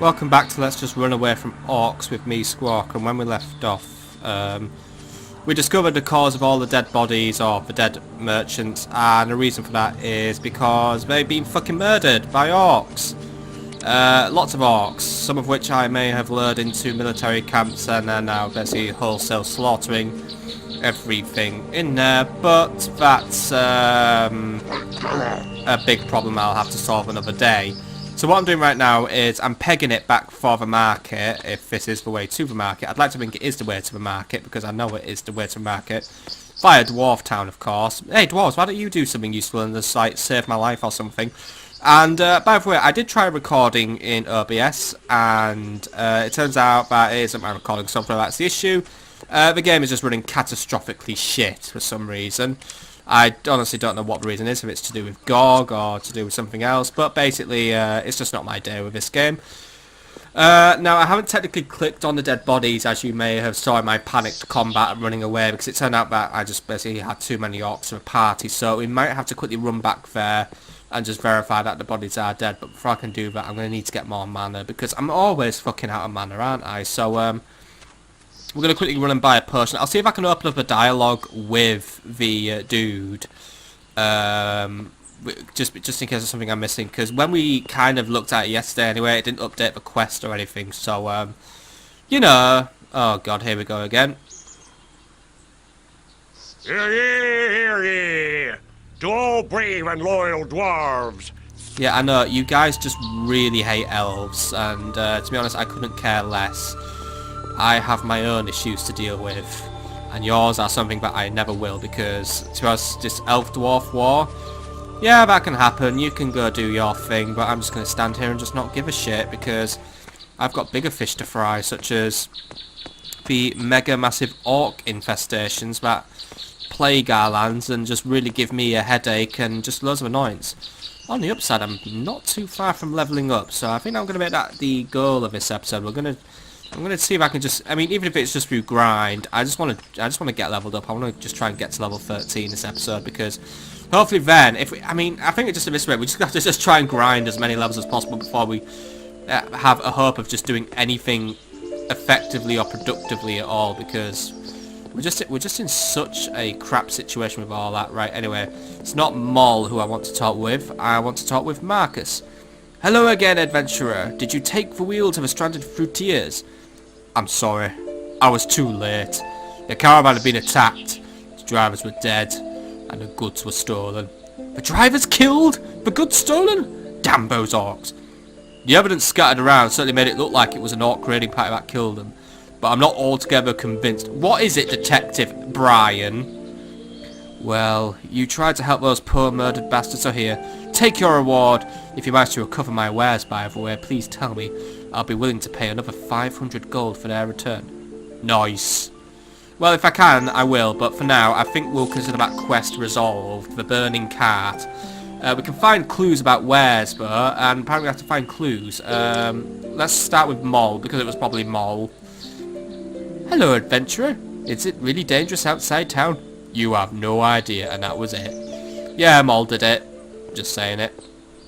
Welcome back to Let's Just Run Away from Orcs with me, Squawk, and when we left off, we discovered the cause of all the dead bodies, or the dead merchants, and the reason for that is because they've been fucking murdered by Orcs. Lots of Orcs, some of which I may have lured into military camps and are now basically wholesale slaughtering everything in there, but that's a big problem I'll have to solve another day. So what I'm doing right now is I'm pegging it back for the market, if this is the way to the market. I'd like to think it is the way to the market, because I know it is the way to the market. Via Dwarf Town, of course. Hey, Dwarves, why don't you do something useful and just, like, save my life or something? And, by the way, I did try recording in OBS, and it turns out that it isn't my recording software that's the issue. The game is just running catastrophically shit for some reason. I honestly don't know what the reason is, if it's to do with GOG or to do with something else, but basically it's just not my day with this game. Now, I haven't technically clicked on the dead bodies, as you may have saw in my panicked combat and running away, because it turned out that I just basically had too many orcs in a party, so we might have to quickly run back there and just verify that the bodies are dead. But before I can do that, I'm going to need to get more mana, because I'm always fucking out of mana, aren't I? So, we're going to quickly run and buy a potion. I'll see if I can open up a dialogue with the dude. Just in case there's something I'm missing. Because when we kind of looked at it yesterday anyway, it didn't update the quest or anything. So, you know. Oh god, here we go again. Hear ye! To all brave and loyal dwarves! Yeah, I know. You guys just really hate elves. And to be honest, I couldn't care less. I have my own issues to deal with, and yours are something that I never will, because to us, this elf-dwarf war, yeah, that can happen, you can go do your thing, but I'm just going to stand here and just not give a shit, because I've got bigger fish to fry, such as the mega massive orc infestations that plague our lands and just really give me a headache and just loads of annoyance. On the upside, I'm not too far from leveling up, so I think I'm going to make that the goal of this episode. I'm gonna see if I can just, I mean, even if it's just through grind, I just want to get leveled up. I want to just try and get to level 13 this episode, because hopefully then, if we, I mean, I think it's just at this rate, we just have to just try and grind as many levels as possible before we have a hope of just doing anything effectively or productively at all, because we're just in such a crap situation with all that. Right, anyway, it's not Moll who I want to talk with. I want to talk with Marcus. Hello again, adventurer. Did you take the wheel to the stranded fruitiers? I'm sorry. I was too late. The caravan had been attacked. The drivers were dead, and the goods were stolen. The drivers killed? The goods stolen? Damn those orcs. The evidence scattered around certainly made it look like it was an orc raiding party that killed them, but I'm not altogether convinced. What is it, Detective Brian? Well, you tried to help those poor murdered bastards, so here. Take your reward. If you manage to recover my wares, by the way, please tell me. I'll be willing to pay another 500 gold for their return. Nice. Well, if I can, I will, but for now, I think we'll consider that quest resolved. The burning cart. We can find clues about wares, though, and apparently we have to find clues. Let's start with Moll, because it was probably Moll. Hello, adventurer. Is it really dangerous outside town? You have no idea, and that was it. Yeah, Moll did it. Just saying it.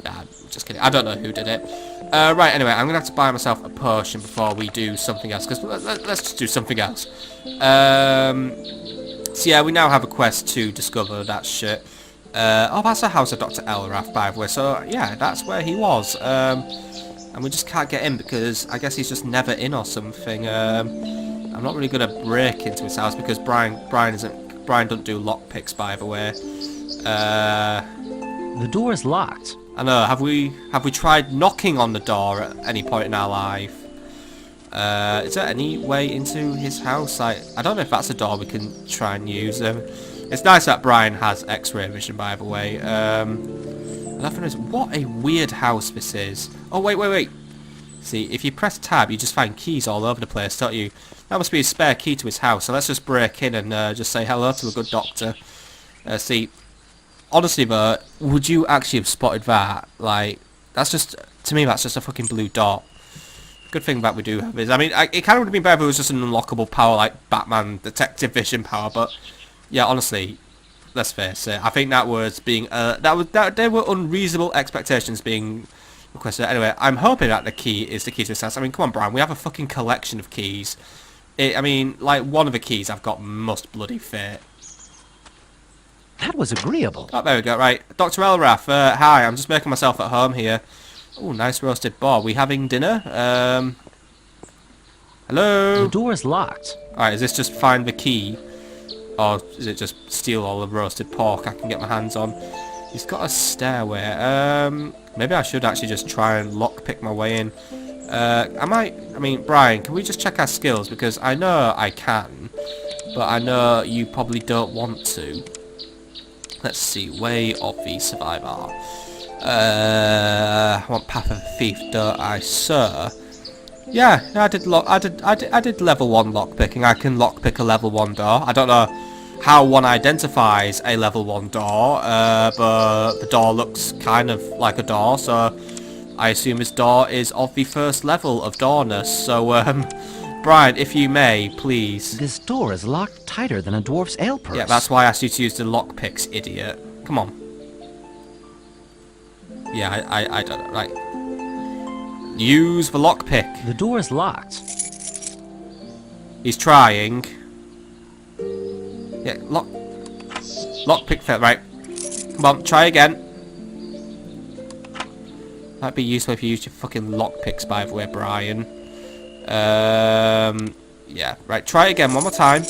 Nah, just kidding. I don't know who did it. Right, anyway, I'm going to have to buy myself a potion before we do something else, because let's just do something else. So yeah, we now have a quest to discover that shit. Oh, that's the house of Dr Elrath, by the way, so yeah, that's where he was. And we just can't get in because I guess he's just never in or something. I'm not really going to break into his house because Brian doesn't do lockpicks, by the way. The door is locked. I know. Have we tried knocking on the door at any point in our life? Is there any way into his house? I don't know if that's a door we can try and use. It's nice that Brian has X-ray vision, by the way. Another thing is, what a weird house this is. Oh wait. See, if you press tab, you just find keys all over the place, don't you? That must be a spare key to his house. So let's just break in and just say hello to a good doctor. See. Honestly though, would you actually have spotted that? Like, that's just, to me that's just a fucking blue dot. Good thing that we do have is, I mean, it kind of would have been better if it was just an unlockable power like Batman Detective Vision power, but yeah, honestly, let's face it, I think that was being, there were unreasonable expectations being requested. Anyway, I'm hoping that the key is the key to this house. I mean, come on, Brian. We have a fucking collection of keys. I mean, like, one of the keys I've got must bloody fit. That was agreeable. Oh, there we go. Right. Dr Elrath, hi. I'm just making myself at home here. Oh, nice roasted boar. We having dinner? Hello? The door is locked. Alright, is this just find the key? Or is it just steal all the roasted pork I can get my hands on? He's got a stairway. Maybe I should actually just try and lockpick my way in. I mean, Brian, can we just check our skills? Because I know I can, but I know you probably don't want to. Let's see, way of the survivor. I want path of the thief, don't I, sir? Yeah, I did level 1 lockpicking. I can lockpick a level 1 door. I don't know how one identifies a level 1 door, but the door looks kind of like a door, so I assume this door is of the first level of doorness. So, Brian, if you may, please. This door is locked tighter than a dwarf's ale purse. Yeah, that's why I asked you to use the lockpicks, idiot. Come on. Yeah, I don't know. Right. Use the lockpick. The door is locked. He's trying. Yeah, lockpick failed. Right. Come on, try again. That'd be useful if you used your fucking lockpicks, by the way, Brian. Yeah, right. Try again one more time.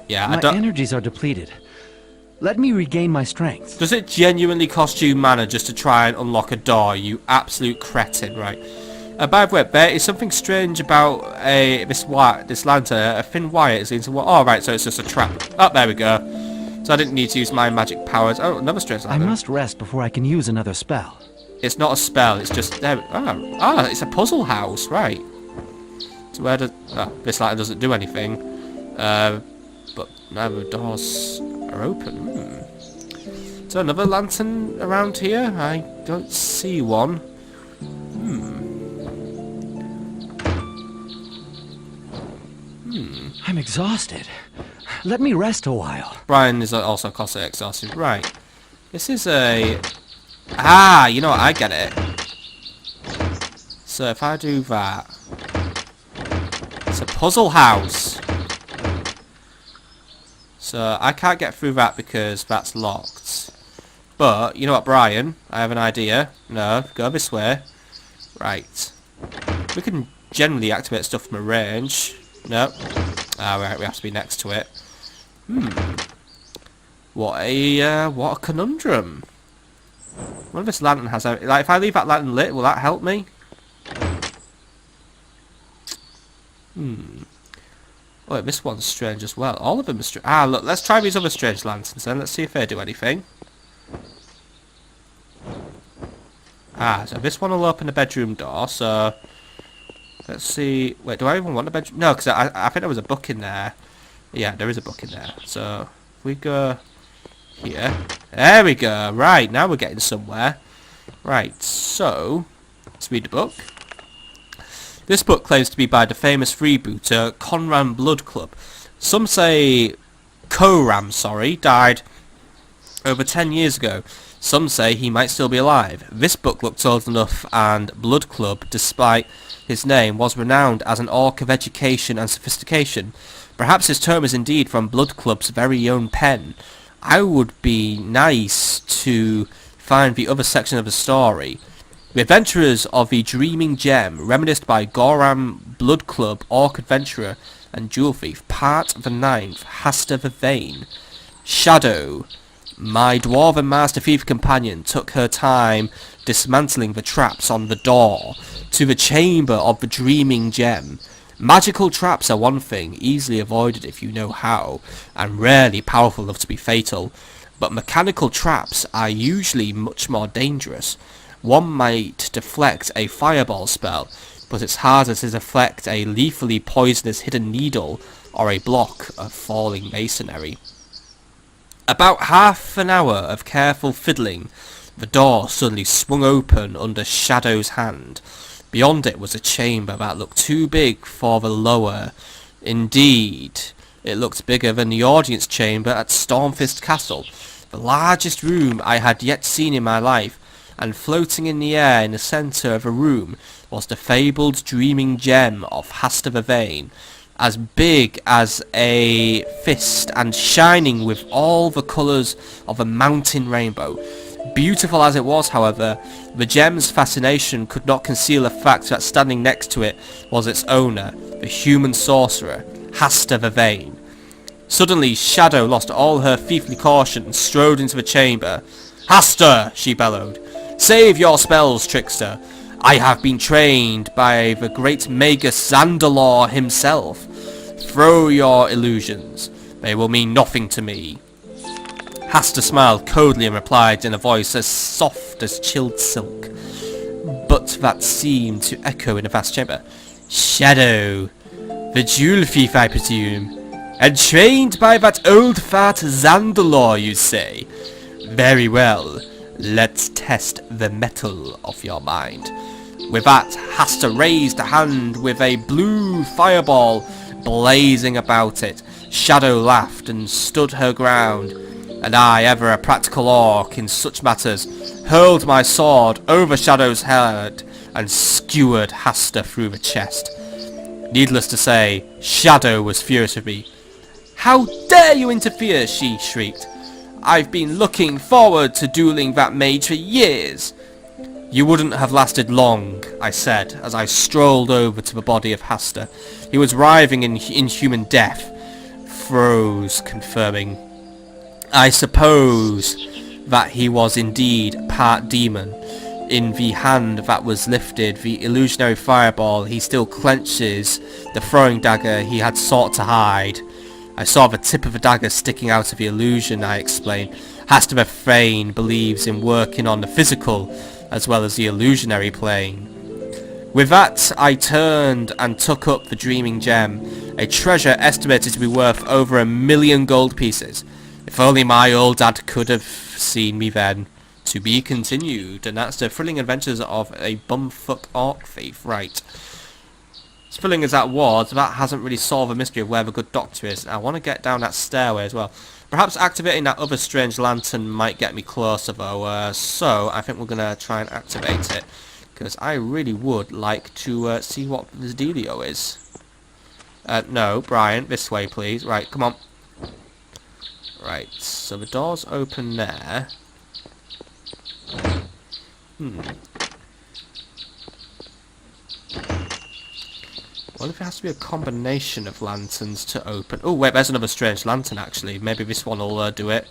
Yeah, My energies are depleted. Let me regain my strength. Does it genuinely cost you mana just to try and unlock a door, you absolute cretin, right? By the way, there is something strange about this lantern. A thin wire is into what? Oh, right, so it's just a trap. Oh, there we go. So I didn't need to use my magic powers. Oh, another strange lantern. I must rest before I can use another spell. It's not a spell, it's just... there. Oh, it's a puzzle house, right. So where does... Oh, this lantern doesn't do anything. But now the doors are open. Is there another lantern around here? I don't see one. I'm exhausted. Let me rest a while. Brian is also constantly exhausted. Right. This is a... Ah, you know what? I get it. So if I do that... It's a puzzle house. So I can't get through that because that's locked. But, you know what, Brian? I have an idea. No, go this way. Right. We can generally activate stuff from a range. No. Ah, right, we have to be next to it. What a conundrum. What if this lantern has... Like, if I leave that lantern lit, will that help me? Oh, this one's strange as well. All of them are strange. Ah, look, let's try these other strange lanterns then. Let's see if they do anything. Ah, so this one will open the bedroom door, so... Let's see... Wait, do I even want a bedroom? No, because I think there was a book in there. Yeah, there is a book in there. So, if we go... here. There we go. Right, now we're getting somewhere. Right, so... Let's read the book. This book claims to be by the famous freebooter Conran Blood Club. Some say Coram, died over 10 years ago. Some say he might still be alive. This book looked old enough, and Blood Club, despite his name, was renowned as an orc of education and sophistication. Perhaps his term is indeed from Blood Club's very own pen. I would be nice to find the other section of the story. The adventurers of the Dreaming Gem, reminisced by Goram Blood Club, Orc Adventurer and Jewel Thief, Part the 9th, Hasta the Vain. Shadow. My Dwarven Master Thief companion took her time dismantling the traps on the door to the chamber of the Dreaming Gem. Magical traps are one thing, easily avoided if you know how, and rarely powerful enough to be fatal. But mechanical traps are usually much more dangerous. One might deflect a fireball spell, but it's harder to deflect a lethally poisonous hidden needle or a block of falling masonry. About half an hour of careful fiddling, the door suddenly swung open under Shadow's hand. Beyond it was a chamber that looked too big for the lower. Indeed, it looked bigger than the audience chamber at Stormfist Castle. The largest room I had yet seen in my life, and floating in the air in the centre of a room was the fabled dreaming gem of Hasta the Vane, as big as a fist and shining with all the colours of a mountain rainbow. Beautiful as it was, however, the gem's fascination could not conceal the fact that standing next to it was its owner, the human sorcerer, Hasta the Vane. Suddenly, Shadow lost all her thiefly caution and strode into the chamber. "Hasta!" she bellowed. "Save your spells, trickster! I have been trained by the great Magus Zandalor himself. Throw your illusions. They will mean nothing to me." Hasta smiled coldly and replied in a voice as soft as chilled silk, but that seemed to echo in the vast chamber. "Shadow, the jewel thief, I presume, and trained by that old fat Zandalor, you say? Very well, let's test the metal of your mind." With that, Hasta raised a hand with a blue fireball blazing about it. Shadow laughed and stood her ground, and I, ever a practical orc in such matters, hurled my sword over Shadow's head and skewered Hasta through the chest. Needless to say, Shadow was furious with me. "How dare you interfere!" she shrieked. "I've been looking forward to dueling that mage for years." "You wouldn't have lasted long," I said, as I strolled over to the body of Hasta. He was writhing in inhuman death. Froze, confirming. I suppose that he was indeed part demon. In the hand that was lifted, the illusionary fireball, he still clenches the throwing dagger he had sought to hide. I saw the tip of the dagger sticking out of the illusion, I explained. Hasta the Vane believes in working on the physical as well as the illusionary plane. With that, I turned and took up the dreaming gem, a treasure estimated to be worth over 1,000,000 gold pieces. If only my old dad could have seen me then. To be continued, and that's the thrilling adventures of a bumfuck orc thief. Right. As thrilling as that was, that hasn't really solved the mystery of where the good doctor is. I want to get down that stairway as well. Perhaps activating that other strange lantern might get me closer though, so I think we're going to try and activate it. Because I really would like to see what this dealio is. No, Brian, this way please. Right, come on. Right, so the door's open there. Well, if it has to be a combination of lanterns to open... Oh, wait, there's another strange lantern, actually. Maybe this one will do it.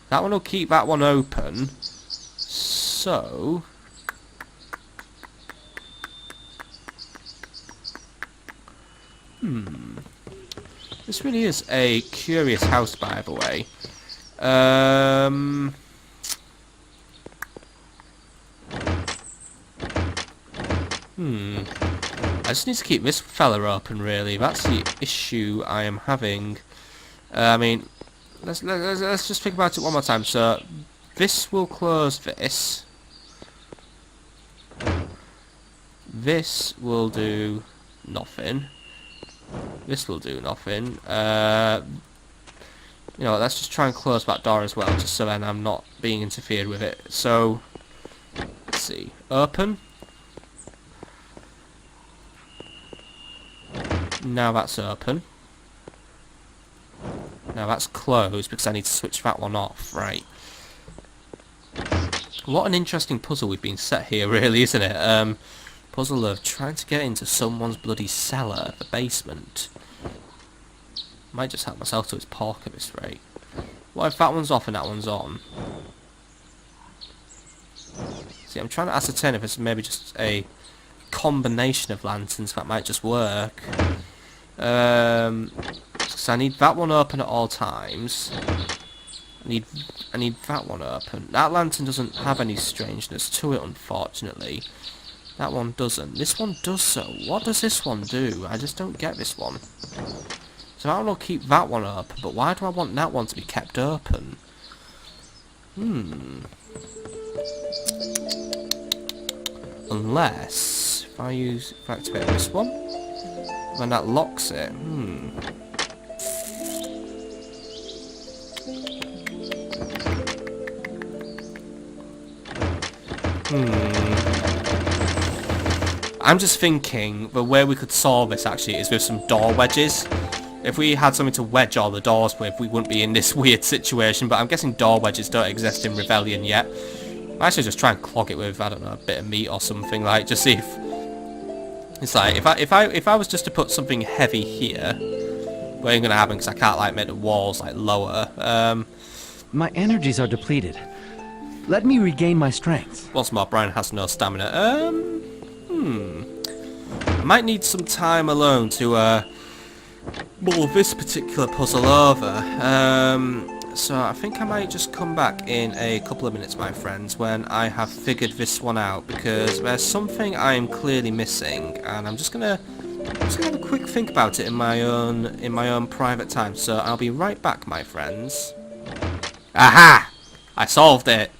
That one will keep that one open. So... This really is a curious house, by the way. I just need to keep this fella open, really. That's the issue I am having. I mean, let's just think about it one more time. So, this will close this. This will do nothing. This will do nothing. You know, let's just try and close that door as well, just so then I'm not being interfered with it. So, let's see. Open. Now that's open. Now that's closed because I need to switch that one off. Right. What an interesting puzzle we've been set here, really, isn't it? Puzzle of trying to get into someone's bloody cellar, the basement. Might just help myself to its pork at this rate. What if that one's off and that one's on? See, I'm trying to ascertain if it's maybe just a combination of lanterns that might just work. So I need that one open at all times. I need that one open. That lantern doesn't have any strangeness to it, unfortunately. That one doesn't. This one does so. What does this one do? I just don't get this one. So that one will keep that one open, but why do I want that one to be kept open? Unless if I activate this one, then that locks it. I'm just thinking the way we could solve this actually is with some door wedges. If we had something to wedge all the doors with, we wouldn't be in this weird situation, but I'm guessing door wedges don't exist in Rebellion yet. I should just try and clog it with, I don't know, a bit of meat or something, like, just see if... It's like, if I was just to put something heavy here, what ain't gonna happen because I can't, like, make the walls, like, lower. My energies are depleted. Let me regain my strength. Once more, Brian has no stamina. I might need some time alone to, mull this particular puzzle over. So I think I might just come back in a couple of minutes, my friends, when I have figured this one out, because there's something I am clearly missing, and I'm just gonna have a quick think about it in my own private time. So I'll be right back, my friends. Aha! I solved it.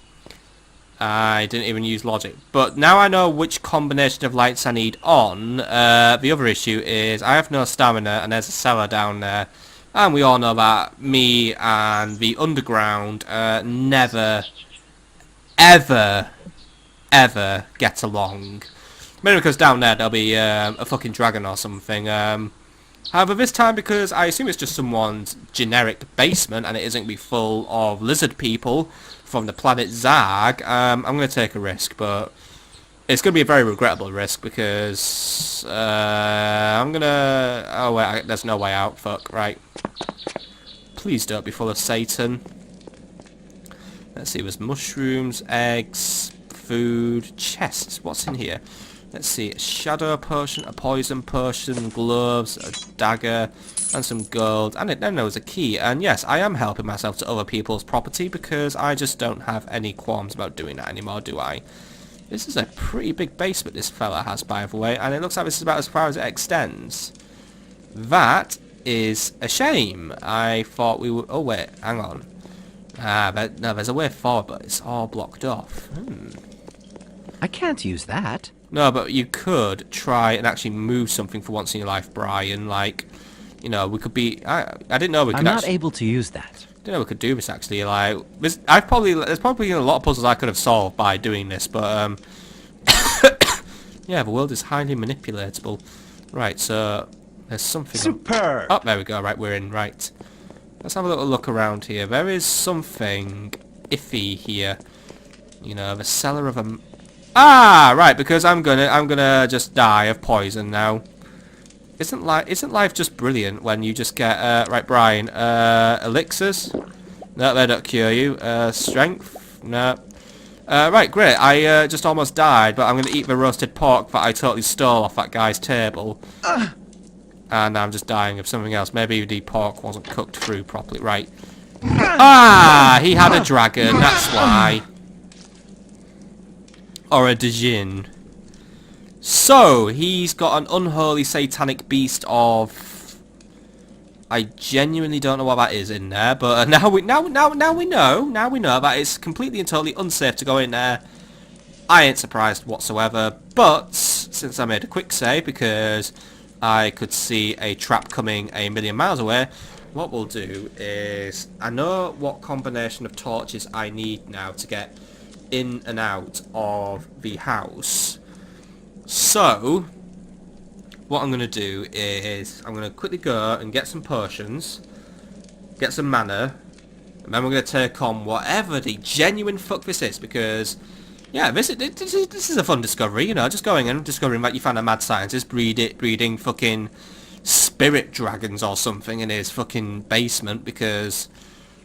I didn't even use logic. But now I know which combination of lights I need on. The other issue is I have no stamina and there's a cellar down there. And we all know that me and the underground never, ever, ever get along. Maybe because down there there'll be a fucking dragon or something. However, this time, because I assume it's just someone's generic basement and it isn't going to be full of lizard people from the planet Zarg, I'm going to take a risk, but it's going to be a very regrettable risk because I'm going to... Oh, wait, there's no way out. Fuck, right. Please don't be full of Satan. Let's see, there's mushrooms, eggs, food, chests. What's in here? Let's see, a shadow potion, a poison potion, gloves, a dagger, and some gold. And then there was a key. And yes, I am helping myself to other people's property because I just don't have any qualms about doing that anymore, do I? This is a pretty big basement this fella has, by the way, and it looks like this is about as far as it extends. That is a shame. I thought we would... Oh, wait, hang on. But, no, there's a way forward, but it's all blocked off. I can't use that. No, but you could try and actually move something for once in your life, Brian. Like, you know, we could be... I didn't know we could I'm not able to use that. I didn't know we could do this, actually. Like, there's probably a lot of puzzles I could have solved by doing this, but, yeah, the world is highly manipulatable. Right, so... There's something... Superb! Oh, there we go. Right, we're in. Right. Let's have a little look around here. There is something iffy here. You know, the cellar of a... Ah, right, because I'm gonna just die of poison now. Isn't life just brilliant when you just get right, Brian, elixirs? No, they don't cure you. Strength? No. Right, great. I just almost died, but I'm gonna eat the roasted pork that I totally stole off that guy's table. And I'm just dying of something else. Maybe the pork wasn't cooked through properly. Right. Ah, he had a dragon, that's why. Or a djinn. So, he's got an unholy satanic beast of... I genuinely don't know what that is in there, but now we know that it's completely and totally unsafe to go in there. I ain't surprised whatsoever, but since I made a quick save because I could see a trap coming a million miles away, what we'll do is, I know what combination of torches I need now to get in and out of the house. So, what I'm going to do is, I'm going to quickly go and get some potions, get some mana, and then we're going to take on whatever the genuine fuck this is, because, yeah, this is a fun discovery, you know, just going and discovering that you found a mad scientist breeding fucking spirit dragons or something in his fucking basement, because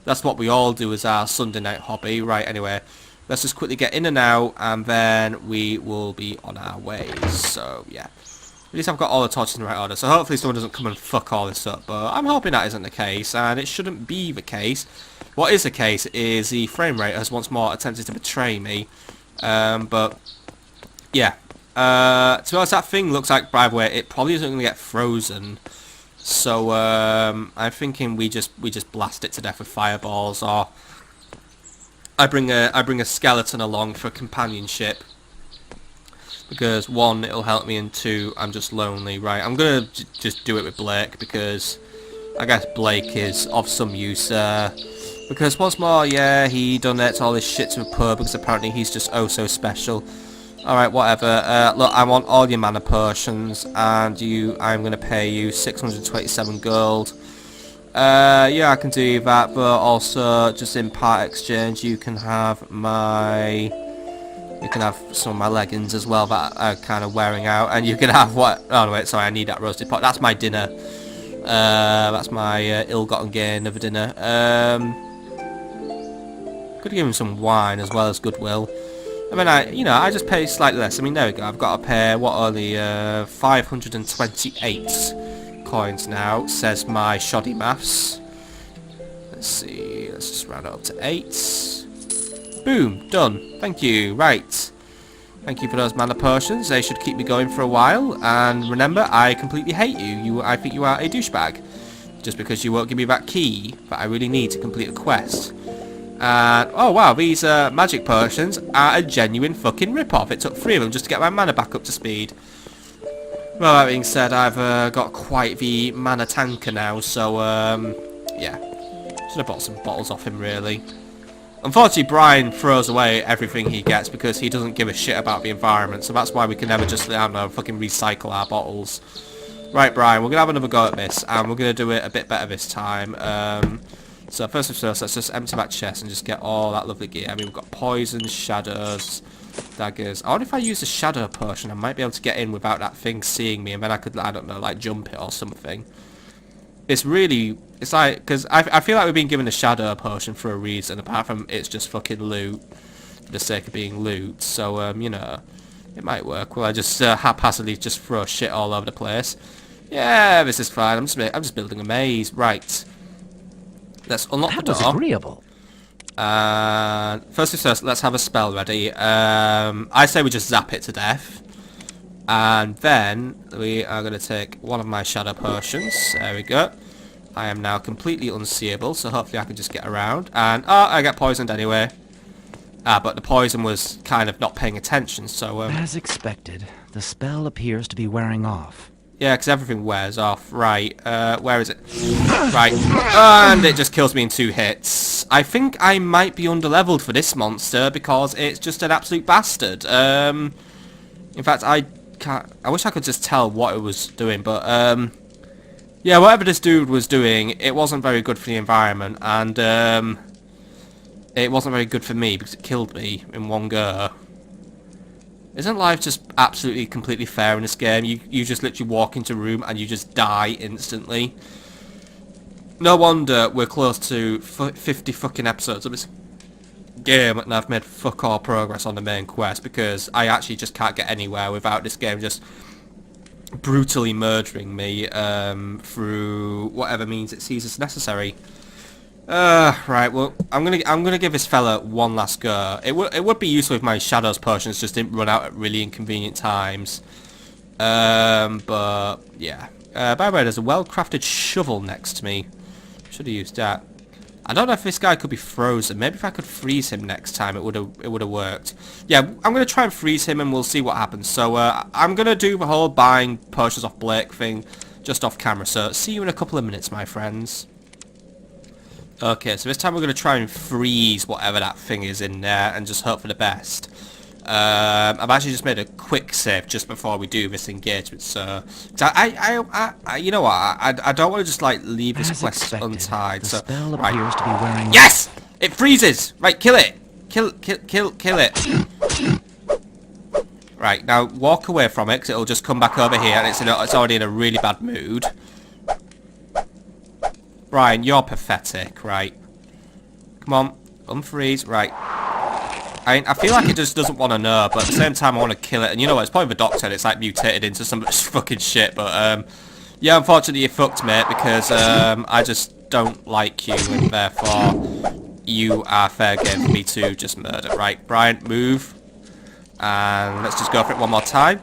that's what we all do as our Sunday night hobby. Right, anyway, let's just quickly get in and out, and then we will be on our way. So, yeah. At least I've got all the torches in the right order, so hopefully someone doesn't come and fuck all this up, but I'm hoping that isn't the case, and it shouldn't be the case. What is the case is the frame rate has once more attempted to betray me, but, yeah. To be honest, that thing looks like, by the way, it probably isn't going to get frozen, so, I'm thinking we just blast it to death with fireballs, or I bring a skeleton along for companionship. Because one, it'll help me, and two, I'm just lonely. Right, I'm gonna just do it with Blake because I guess Blake is of some use. Because once more, yeah, he donates all this shit to a pub because apparently he's just oh so special. Alright, whatever. Look, I want all your mana potions, and I'm going to pay you 627 gold. Yeah, I can do that, but also, just in part exchange, you can have some of my leggings as well that are kind of wearing out, and you can have what... Oh, no, wait, sorry, I need that roasted pot. That's my dinner. That's my ill-gotten gain of a dinner. Could give him some wine as well as goodwill. I mean, I just pay slightly less. I mean, there we go. I've got to pay, what are the 528 coins now, says my shoddy maths. Let's see, let's just round it up to 8. Boom, done. Thank you. Right. Thank you for those mana potions. They should keep me going for a while. And remember, I completely hate you. I think you are a douchebag. Just because you won't give me that key that I really need to complete a quest. Oh wow, these magic potions are a genuine fucking rip-off. It took 3 of them just to get my mana back up to speed. Well, that being said, I've got quite the mana tanker now, so yeah. Should have bought some bottles off him, really. Unfortunately, Brian throws away everything he gets because he doesn't give a shit about the environment, so that's why we can never just, I don't know, fucking recycle our bottles. Right, Brian, we're going to have another go at this, and we're going to do it a bit better this time. So first and foremost, let's just empty that chest and just get all that lovely gear. I mean, we've got poison, shadows, daggers. I wonder if I use a shadow potion, I might be able to get in without that thing seeing me, and then I could, I don't know, like jump it or something. It's like, because I feel like we've been given a shadow potion for a reason, apart from it's just fucking loot, for the sake of being loot. So, you know, it might work. Will I just haphazardly just throw shit all over the place? Yeah, this is fine. I'm just building a maze. Right. Let's unlock the door. That was agreeable. First things first, let's have a spell ready. I say we just zap it to death. And then we are going to take one of my shadow potions. There we go. I am now completely unseeable, so hopefully I can just get around. And, oh, I get poisoned anyway. But the poison was kind of not paying attention, so... As expected, the spell appears to be wearing off. Yeah, because everything wears off. Right, where is it? Right, and it just kills me in 2 hits. I think I might be underleveled for this monster because it's just an absolute bastard. In fact, I wish I could just tell what it was doing, but yeah, whatever this dude was doing, it wasn't very good for the environment, and it wasn't very good for me because it killed me in one go. Isn't life just absolutely completely fair in this game? You just literally walk into a room and you just die instantly. No wonder we're close to 50 fucking episodes of this game and I've made fuck all progress on the main quest because I actually just can't get anywhere without this game just brutally murdering me through whatever means it sees as necessary. Right, well, I'm gonna give this fella one last go. It would be useful if my shadows potions just didn't run out at really inconvenient times. But yeah. By the way, there's a well-crafted shovel next to me. Should have used that. I don't know if this guy could be frozen. Maybe if I could freeze him next time, it would have worked. Yeah, I'm gonna try and freeze him, and we'll see what happens. So I'm gonna do the whole buying potions off Blake thing just off camera. So see you in a couple of minutes, my friends. Okay, so this time we're going to try and freeze whatever that thing is in there and just hope for the best. I've actually just made a quick save just before we do this engagement, so... you know what, I don't want to just, like, leave this quest untied, so... The spell appears to be wearing off. Yes! It freezes! Right, kill it! Kill it! Right, now walk away from it, because it'll just come back over here, and it's already in a really bad mood. Brian, you're pathetic, right? Come on, unfreeze, right. I feel like it just doesn't want to know, but at the same time I want to kill it. And you know what, it's probably the doctor and it's like mutated into some fucking shit, but yeah, unfortunately you fucked, mate, because I just don't like you, and therefore you are fair game for me to just murder. Right, Brian, move. And let's just go for it one more time.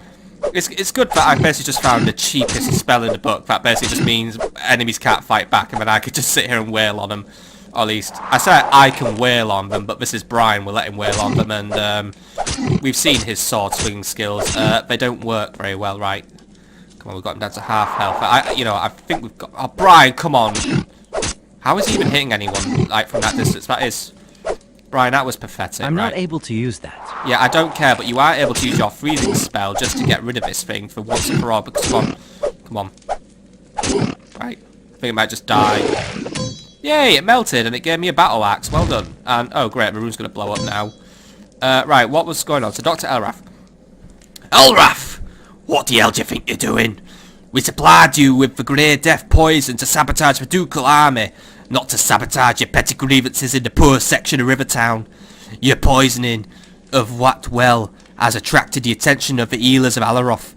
It's good that I basically just found the cheapest spell in the book. That basically just means enemies can't fight back, and then I could just sit here and wail on them. Or at least, I say I can wail on them, but this is Brian, we'll let him wail on them, and we've seen his sword swinging skills. They don't work very well, right? Come on, we've got him down to half health. I think we've got... Oh, Brian, come on! How is he even hitting anyone, like, from that distance? That is... Brian, that was pathetic, I'm not right? able to use that. Yeah, I don't care, but you are able to use your freezing spell just to get rid of this thing for once and for all, because come on. Right. I think it might just die. Yay, it melted and it gave me a battle axe. Well done. And, oh great, my room's going to blow up now. Right, what was going on? So, Dr. Elrath. Elrath! What the hell do you think you're doing? We supplied you with the grey death poison to sabotage the ducal army, not to sabotage your petty grievances in the poor section of Rivertown. Your poisoning of what well has attracted the attention of the healers of Alaroth.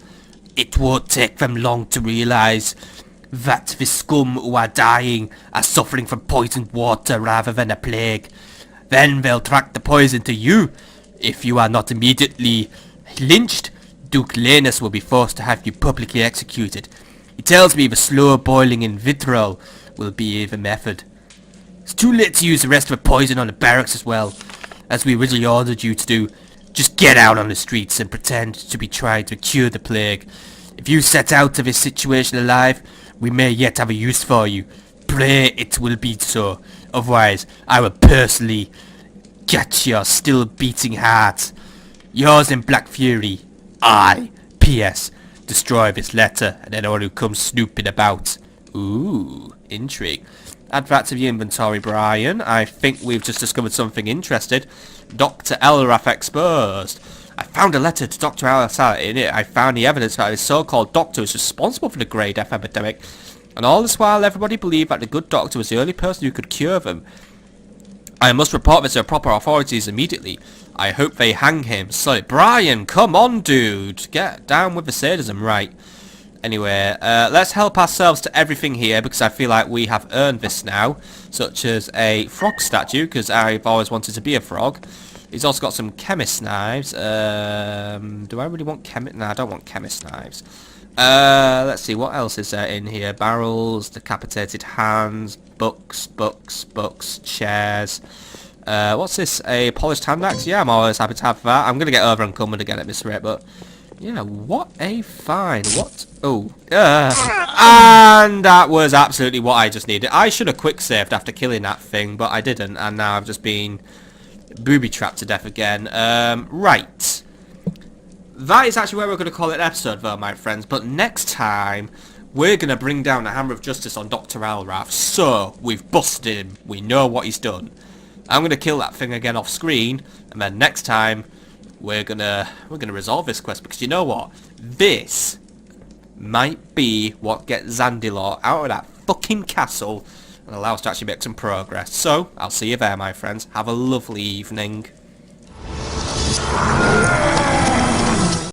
It won't take them long to realise that the scum who are dying are suffering from poisoned water rather than a plague. Then they'll track the poison to you. If you are not immediately lynched, Duke Lanus will be forced to have you publicly executed. He tells me the slow boiling in vitriol will be the method. It's too late to use the rest of the poison on the barracks as well, as we originally ordered you to do. Just get out on the streets and pretend to be trying to cure the plague. If you set out of this situation alive, we may yet have a use for you. Pray it will be so. Otherwise, I will personally get your still beating heart. Yours in Black Fury. I. P.S. Destroy this letter and anyone who comes snooping about. Ooh, intrigue. Add that to the inventory, Brian. I think we've just discovered something interesting. Dr. Elrath exposed. I found a letter to Dr. Elrath. In it, I found the evidence that his so-called doctor was responsible for the Grey Death epidemic. And all this while, everybody believed that the good doctor was the only person who could cure them. I must report this to the proper authorities immediately. I hope they hang him. So, Brian, come on, dude. Get down with the sadism, right. Anyway, let's help ourselves to everything here, because I feel like we have earned this now. Such as a frog statue, because I've always wanted to be a frog. He's also got some chemist knives. Do I really want chemist? No, I don't want chemist knives. Let's see, what else is there in here? Barrels, decapitated hands, books, chairs. What's this? A polished hand axe? Yeah, I'm always happy to have that. I'm going to get over encumbered again at this rate, but... Yeah, what a find. What? Oh. And that was absolutely what I just needed. I should have quick-saved after killing that thing, but I didn't, and now I've just been booby-trapped to death again. Right. That is actually where we're going to call it an episode, though, my friends. But next time, we're going to bring down the Hammer of Justice on Dr. Elrath. So, we've busted him. We know what he's done. I'm going to kill that thing again off screen. And then next time, we're gonna resolve this quest. Because you know what? This might be what gets Zandilor out of that fucking castle and allow us to actually make some progress. So, I'll see you there, my friends. Have a lovely evening.